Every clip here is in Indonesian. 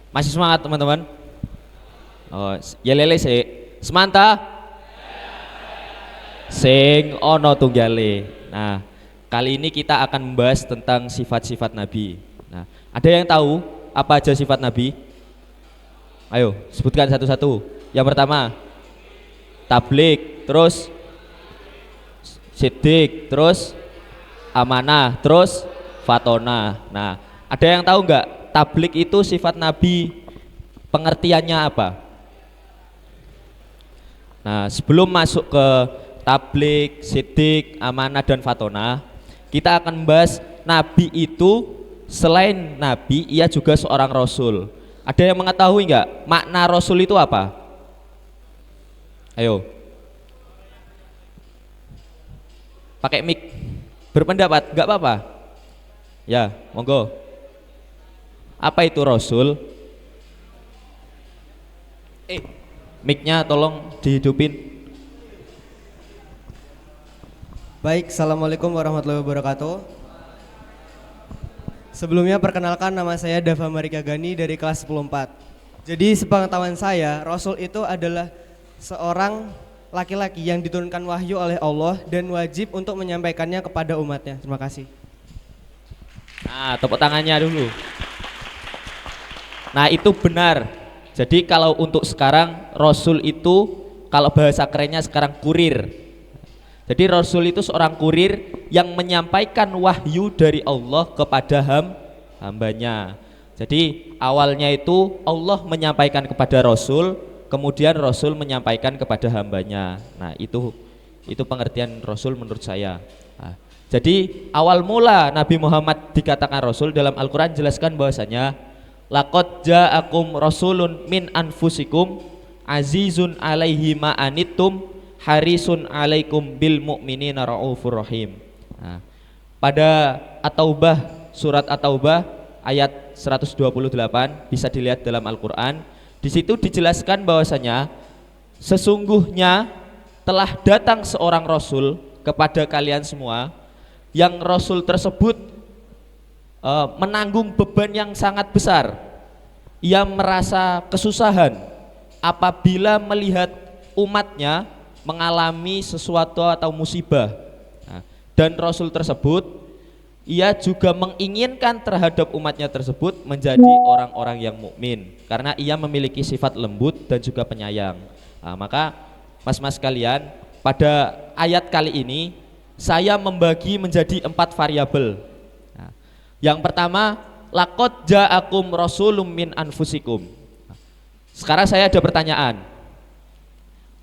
Masih semangat teman-teman? Oh, ya lele sih. Semanta sing ono tunggale. Nah, kali ini kita akan membahas tentang sifat-sifat Nabi. Nah, ada yang tahu apa aja sifat Nabi? Ayo, sebutkan satu-satu. Yang pertama, tablik, terus sidik, terus amanah, terus fatona. Nah, ada yang tahu nggak tablik itu sifat Nabi pengertiannya apa? Nah, sebelum masuk ke tablik, sidik, amanah dan fatona, kita akan membahas Nabi itu selain Nabi, ia juga seorang Rasul. Ada yang mengetahui nggak makna Rasul itu apa? Ayo, pakai mic, berpendapat, nggak apa-apa. Ya, monggo. Apa itu Rasul? Mic-nya tolong dihidupin. Baik, Assalamualaikum warahmatullahi wabarakatuh. Sebelumnya perkenalkan, nama saya Dava Marika Gani dari kelas 104. Jadi sepengetahuan saya, Rasul itu adalah seorang laki-laki yang diturunkan wahyu oleh Allah dan wajib untuk menyampaikannya kepada umatnya. Terima kasih. Nah, tepuk tangannya dulu. Nah, itu benar. Jadi kalau untuk sekarang Rasul itu, kalau bahasa kerennya sekarang kurir. Jadi Rasul itu seorang kurir yang menyampaikan wahyu dari Allah kepada hambanya. Jadi awalnya itu Allah menyampaikan kepada Rasul, kemudian Rasul menyampaikan kepada hambanya. Nah, itu pengertian Rasul menurut saya. Nah, jadi awal mula Nabi Muhammad dikatakan Rasul dalam Al-Quran jelaskan bahwasanya laqad ja'akum rasulun min anfusikum azizun alaihi ma anittum harisun alaikum bil mu'minina raufur rahim. Nah, pada At-Taubah, surat At-Taubah ayat 128 bisa dilihat dalam Al-Qur'an. Di situ dijelaskan bahwasanya sesungguhnya telah datang seorang rasul kepada kalian semua yang rasul tersebut menanggung beban yang sangat besar. Ia merasa kesusahan apabila melihat umatnya mengalami sesuatu atau musibah. Nah, dan Rasul tersebut ia juga menginginkan terhadap umatnya tersebut menjadi orang-orang yang mukmin karena ia memiliki sifat lembut dan juga penyayang. Nah, maka mas-mas kalian, pada ayat kali ini saya membagi menjadi 4 variabel. Nah, yang pertama, laqad ja'akum rasulun min anfusikum. Sekarang saya ada pertanyaan.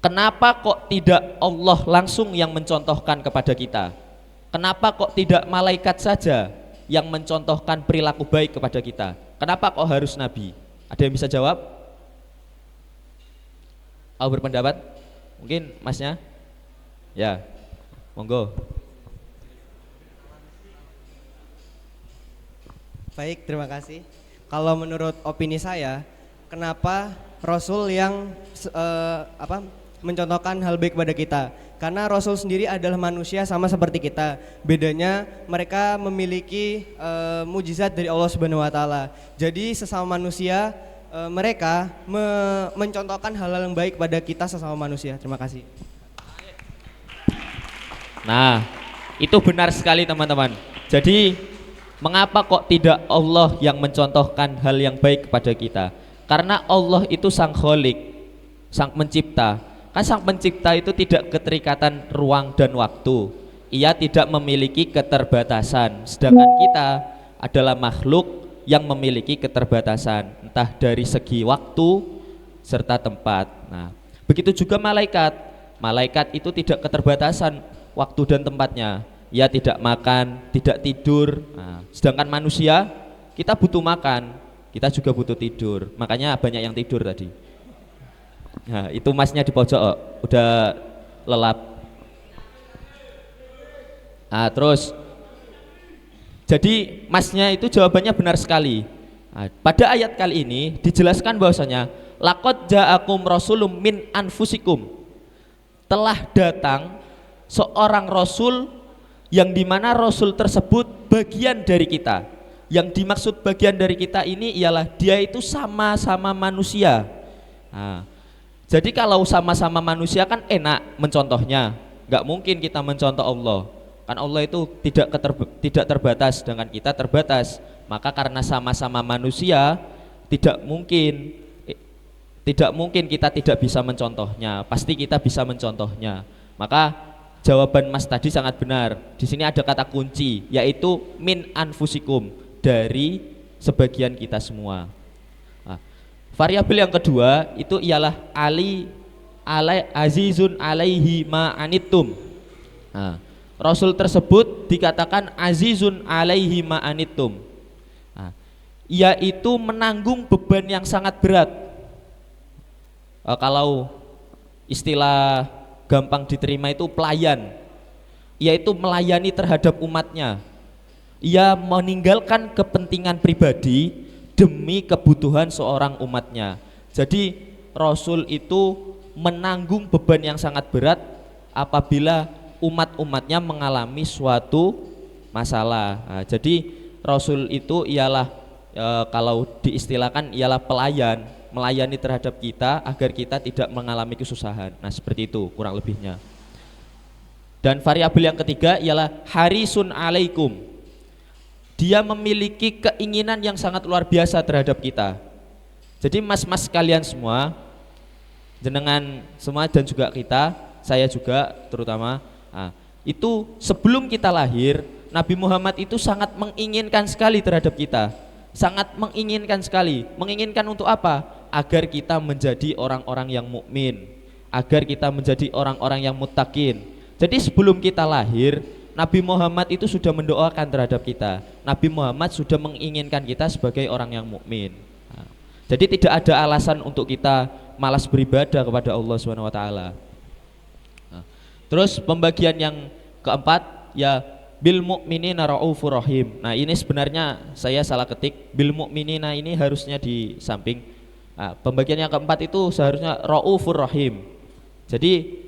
Kenapa kok tidak Allah langsung yang mencontohkan kepada kita? Kenapa kok tidak malaikat saja yang mencontohkan perilaku baik kepada kita? Kenapa kok harus Nabi? Ada yang bisa jawab? Mau berpendapat? Mungkin masnya? Ya, monggo. Baik, terima kasih. Kalau menurut opini saya, kenapa Rasul yang mencontohkan hal baik kepada kita? Karena Rasul sendiri adalah manusia sama seperti kita. Bedanya mereka memiliki mujizat dari Allah Subhanahu wa taala. Jadi sesama manusia mereka mencontohkan hal-hal yang baik pada kita sesama manusia. Terima kasih. Nah, itu benar sekali teman-teman. Jadi mengapa kok tidak Allah yang mencontohkan hal yang baik kepada kita? Karena Allah itu sang Khalik, sang pencipta. Kan sang pencipta itu tidak keterikatan ruang dan waktu. Ia tidak memiliki keterbatasan. Sedangkan kita adalah makhluk yang memiliki keterbatasan, entah dari segi waktu serta tempat. Nah, begitu juga malaikat. Malaikat itu tidak keterbatasan waktu dan tempatnya. Ia tidak makan, tidak tidur. Nah, sedangkan manusia, kita butuh makan, kita juga butuh tidur. Makanya banyak yang tidur tadi. Nah, itu masnya di pojok, udah lelap. Nah, terus jadi masnya itu jawabannya benar sekali. Nah, pada ayat kali ini dijelaskan bahwasanya laqad ja'akum rasulun min anfusikum. Telah datang seorang rasul yang dimana rasul tersebut bagian dari kita. yang dimaksud bagian dari kita ini ialah dia itu sama-sama manusia. Nah, jadi kalau sama-sama manusia kan enak mencontohnya, nggak mungkin kita mencontoh Allah. Kan Allah itu tidak terbatas, dengan kita terbatas. Maka karena sama-sama manusia, tidak mungkin kita tidak bisa mencontohnya. Pasti kita bisa mencontohnya. Maka jawaban Mas tadi sangat benar. Di sini ada kata kunci, yaitu min anfusikum, dari sebagian kita semua. Nah, variabel yang kedua itu ialah azizun alaihi ma anittum. Nah, Rasul tersebut dikatakan azizun alaihi ma anittum. Nah, yaitu menanggung beban yang sangat berat. Kalau istilah gampang diterima itu pelayan, yaitu melayani terhadap umatnya. Ia meninggalkan kepentingan pribadi demi kebutuhan seorang umatnya. Jadi Rasul itu menanggung beban yang sangat berat apabila umat-umatnya mengalami suatu masalah. Nah, jadi Rasul itu ialah kalau diistilahkan ialah pelayan, melayani terhadap kita agar kita tidak mengalami kesusahan. Nah, seperti itu kurang lebihnya. Dan variabel yang ketiga ialah harisun alaikum. Dia memiliki keinginan yang sangat luar biasa terhadap kita. Jadi mas-mas kalian semua, jenengan semua dan juga kita, saya juga terutama, itu sebelum kita lahir, Nabi Muhammad itu sangat menginginkan sekali terhadap kita. Sangat menginginkan sekali. Menginginkan untuk apa? Agar kita menjadi orang-orang yang mukmin, agar kita menjadi orang-orang yang muttaqin. Jadi sebelum kita lahir, Nabi Muhammad itu sudah mendoakan terhadap kita. Nabi Muhammad sudah menginginkan kita sebagai orang yang mukmin. Nah, jadi tidak ada alasan untuk kita malas beribadah kepada Allah SWT. Nah, terus pembagian yang keempat ya bil mu'minina raufur rahim. Nah, ini sebenarnya saya salah ketik. Bil mu'minina ini harusnya di samping. Nah, pembagian yang keempat itu seharusnya raufur rahim. Jadi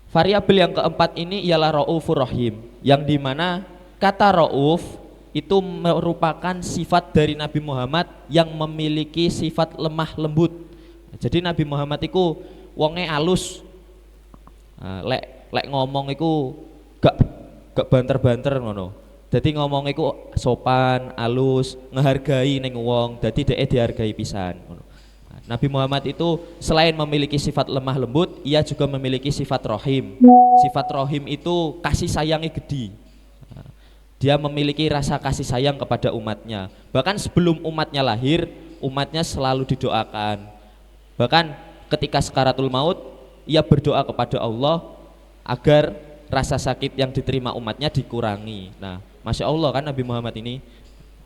variabel yang keempat ini ialah raufur rahim, yang dimana kata rauf itu merupakan sifat dari Nabi Muhammad yang memiliki sifat lemah lembut. Jadi Nabi Muhammad itu wonge alus, lek ngomong itu gak banter-banter ngono. Jadi ngomong itu sopan, alus, ngehargai ning wong, jadi dhek dihargai pisan ngono. Nabi Muhammad itu selain memiliki sifat lemah lembut, ia juga memiliki sifat rohim. Sifat rohim itu kasih sayangnya gede. Dia memiliki rasa kasih sayang kepada umatnya. Bahkan sebelum umatnya lahir, umatnya selalu didoakan. Bahkan ketika sakaratul maut, ia berdoa kepada Allah agar rasa sakit yang diterima umatnya dikurangi. Nah, Masya Allah kan Nabi Muhammad ini.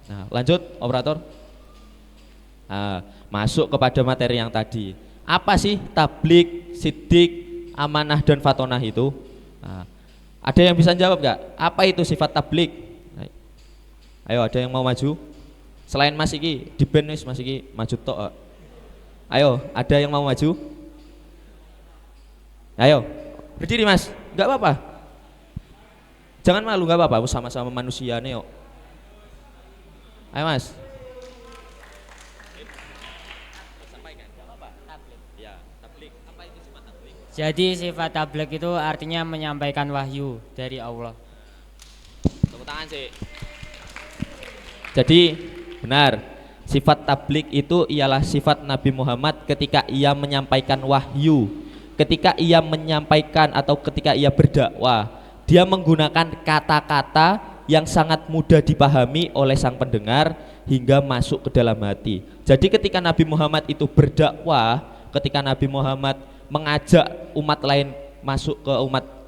Nah, lanjut operator. Nah, masuk kepada materi yang tadi. Apa sih tablik, sidik, amanah dan fatonah itu? Nah, ada yang bisa jawab gak? Apa itu sifat tablik? Ayo, ada yang mau maju? Selain Mas Iki, di band wis Mas Iki maju tok. Ayo, ada yang mau maju? Ayo, berdiri Mas, gak apa-apa. Jangan malu, gak apa-apa, sama-sama manusia nih yuk. Ayo Mas. Jadi sifat tabligh itu artinya menyampaikan wahyu dari Allah. Tepuk tangan sih. Jadi benar, sifat tabligh itu ialah sifat Nabi Muhammad ketika ia menyampaikan wahyu. Ketika ia menyampaikan atau ketika ia berdakwah, dia menggunakan kata-kata yang sangat mudah dipahami oleh sang pendengar hingga masuk ke dalam hati. Jadi ketika Nabi Muhammad itu berdakwah, ketika Nabi Muhammad mengajak umat lain masuk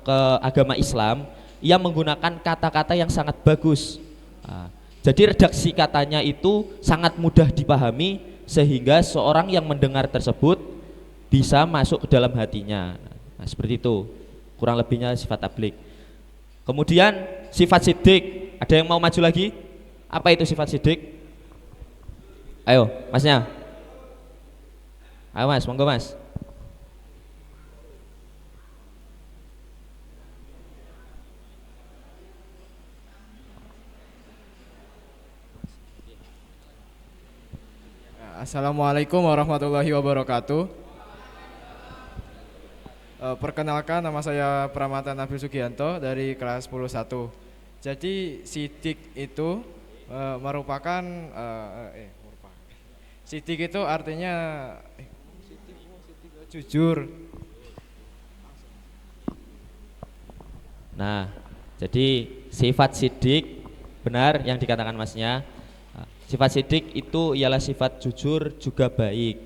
ke agama Islam, ia menggunakan kata-kata yang sangat bagus. Jadi redaksi katanya itu sangat mudah dipahami sehingga seorang yang mendengar tersebut bisa masuk ke dalam hatinya. Nah, seperti itu kurang lebihnya sifat tabligh. Kemudian sifat sidik, ada yang mau maju lagi? Apa itu sifat sidik? Ayo Masnya. Ayo Mas, monggo Mas. Assalamualaikum warahmatullahi wabarakatuh. Perkenalkan, nama saya Pramata Nabil Sugianto dari kelas 101. Jadi sidik itu merupakan sidik itu artinya jujur. Nah, jadi sifat sidik benar yang dikatakan masnya. Sifat sidik itu ialah sifat jujur juga baik.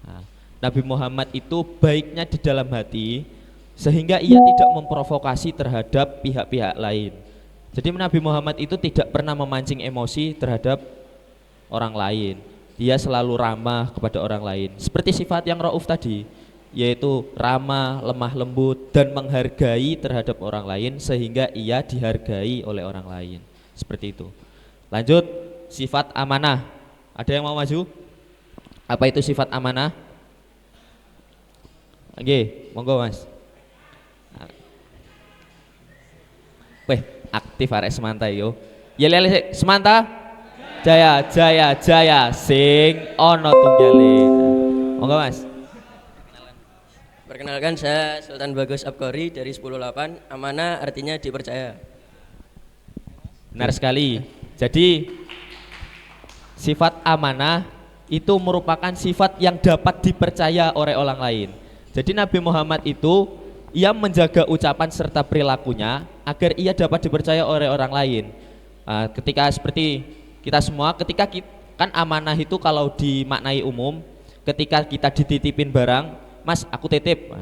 Nah, Nabi Muhammad itu baiknya di dalam hati sehingga ia tidak memprovokasi terhadap pihak-pihak lain. Jadi Nabi Muhammad itu tidak pernah memancing emosi terhadap orang lain. Dia selalu ramah kepada orang lain. Seperti sifat yang Rauf tadi, yaitu ramah, lemah lembut dan menghargai terhadap orang lain sehingga ia dihargai oleh orang lain. Seperti itu. Lanjut, sifat amanah. Ada yang mau maju? Apa itu sifat amanah? Oke, monggo Mas. Weh, aktif arek Semanta yo. Ya lele Semanta. Jaya, jaya, jaya sing ono tunggale. Monggo Mas. Perkenalkan, saya Sultan Bagus Abkori dari 108. Amanah artinya dipercaya. Benar sekali. Jadi sifat amanah itu merupakan sifat yang dapat dipercaya oleh orang lain. Jadi Nabi Muhammad itu ia menjaga ucapan serta perilakunya agar ia dapat dipercaya oleh orang lain. Ketika seperti kita semua, kan amanah itu kalau dimaknai umum, ketika kita dititipin barang, Mas aku titip,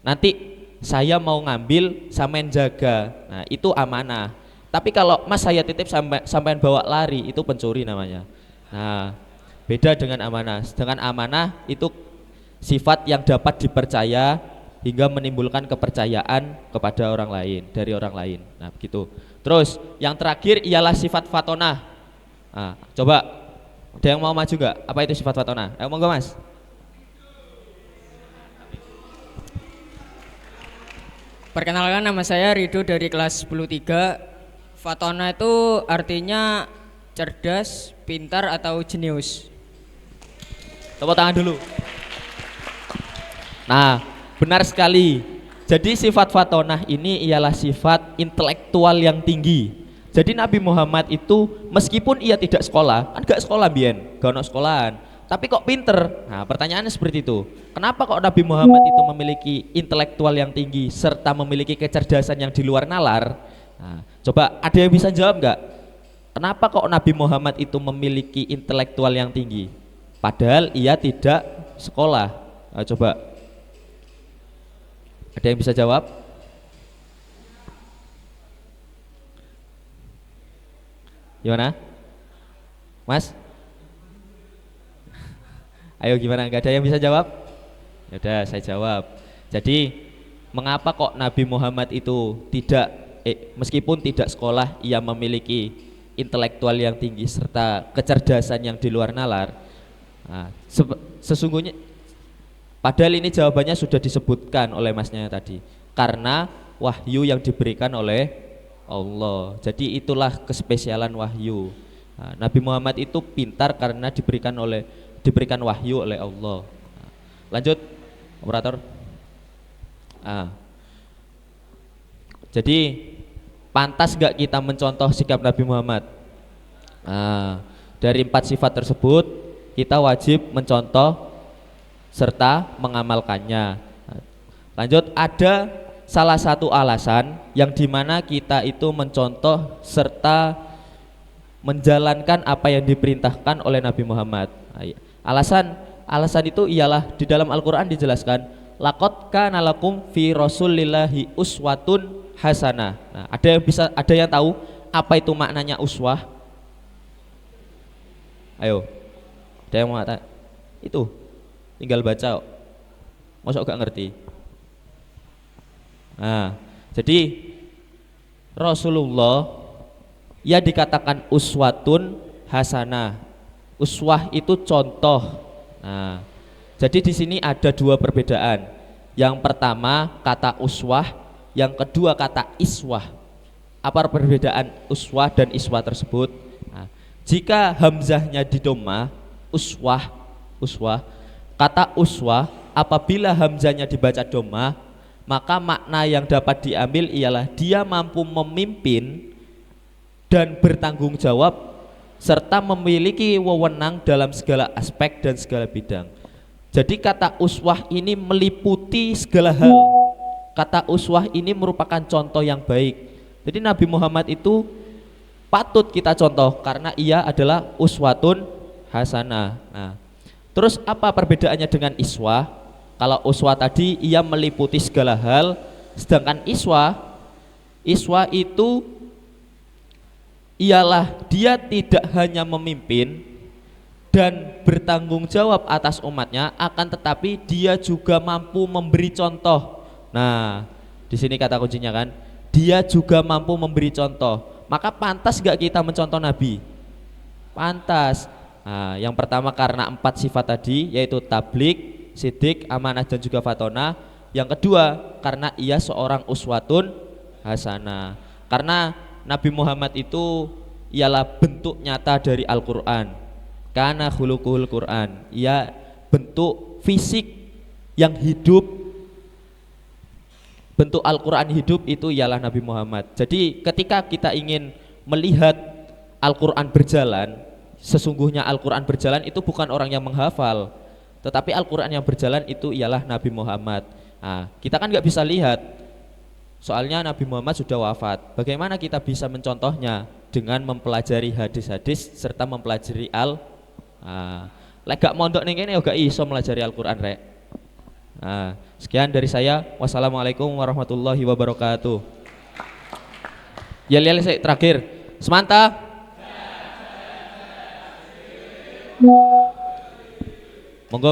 nanti saya mau ngambil sampean jaga, nah itu amanah. Tapi kalau Mas saya titip sampean bawa lari, itu pencuri namanya. Nah beda dengan amanah. Dengan amanah itu sifat yang dapat dipercaya hingga menimbulkan kepercayaan kepada orang lain, dari orang lain. Nah begitu. Terus yang terakhir ialah sifat fatonah. Nah, coba ada yang mau maju gak? Apa itu sifat fatonah? Ayo monggo Mas. Perkenalkan, nama saya Rido dari kelas 103. Fatona itu artinya cerdas, pintar atau jenius. Tepuk tangan dulu. Nah, benar sekali. Jadi sifat fatonah ini ialah sifat intelektual yang tinggi. Jadi Nabi Muhammad itu meskipun ia tidak sekolah, kan gak sekolah biyen, gak ono sekolahan, tapi kok pinter. Nah, pertanyaannya seperti itu. Kenapa kok Nabi Muhammad itu memiliki intelektual yang tinggi serta memiliki kecerdasan yang di luar nalar? Nah, coba ada yang bisa jawab nggak? Kenapa kok Nabi Muhammad itu memiliki intelektual yang tinggi? Padahal ia tidak sekolah. Nah, coba ada yang bisa jawab? Gimana? Mas? Ayo gimana? Gak ada yang bisa jawab? Ya udah saya jawab. Jadi mengapa kok Nabi Muhammad itu meskipun tidak sekolah ia memiliki intelektual yang tinggi serta kecerdasan yang di luar nalar? Nah, sesungguhnya padahal ini jawabannya sudah disebutkan oleh masnya tadi. Karena wahyu yang diberikan oleh Allah. Jadi itulah kespesialan wahyu. Nah, Nabi Muhammad itu pintar karena diberikan wahyu oleh Allah. Nah, lanjut operator. Jadi pantas gak kita mencontoh sikap Nabi Muhammad? Dari 4 sifat tersebut kita wajib mencontoh serta mengamalkannya. Lanjut, ada salah satu alasan yang dimana kita itu mencontoh serta menjalankan apa yang diperintahkan oleh Nabi Muhammad. Alasan itu ialah di dalam Al-Quran dijelaskan, laqad kana lakum fi rasulillahi uswatun hasanah. Nah, ada yang tahu apa itu maknanya uswah? Ayo, ada yang mau kata? Itu tinggal baca, masa gak ngerti? Nah, jadi Rasulullah ya dikatakan uswatun hasanah. Uswah itu contoh. Nah, jadi di sini ada 2 perbedaan. Yang pertama kata uswah, yang kedua kata iswah. Apa perbedaan uswah dan iswah tersebut? Nah, jika hamzahnya di dhamma uswah, uswah. Kata uswah apabila hamzanya dibaca dhamma, maka makna yang dapat diambil ialah dia mampu memimpin dan bertanggung jawab serta memiliki wewenang dalam segala aspek dan segala bidang. Jadi kata uswah ini meliputi segala hal. Kata uswah ini merupakan contoh yang baik. Jadi Nabi Muhammad itu patut kita contoh karena ia adalah uswatun hasanah. Nah, terus apa perbedaannya dengan iswah? Kalau uswah tadi ia meliputi segala hal, sedangkan iswah itu ialah dia tidak hanya memimpin dan bertanggung jawab atas umatnya, akan tetapi dia juga mampu memberi contoh. Nah, di sini kata kuncinya kan, dia juga mampu memberi contoh. Maka pantas gak kita mencontoh Nabi? Pantas. Nah, yang pertama karena 4 sifat tadi, yaitu tablik, sidik, amanah dan juga fatona. Yang kedua karena ia seorang uswatun hasanah. Karena Nabi Muhammad itu ialah bentuk nyata dari Al-Quran. Karena khuluquhul Quran, ia bentuk fisik yang hidup. Bentuk Al-Quran hidup itu ialah Nabi Muhammad. Jadi ketika kita ingin melihat Al-Quran berjalan, sesungguhnya Al-Quran berjalan itu bukan orang yang menghafal, tetapi Al-Quran yang berjalan itu ialah Nabi Muhammad. Nah, kita kan nggak bisa lihat, soalnya Nabi Muhammad sudah wafat. Bagaimana kita bisa mencontohnya? Dengan mempelajari hadis-hadis serta mempelajari lek gak mondok ning kene yo gak iso melajari Al-Qur'an rek. Sekian dari saya. Wassalamualaikum warahmatullahi wabarakatuh. Ya saya terakhir. Semanta. Monggo.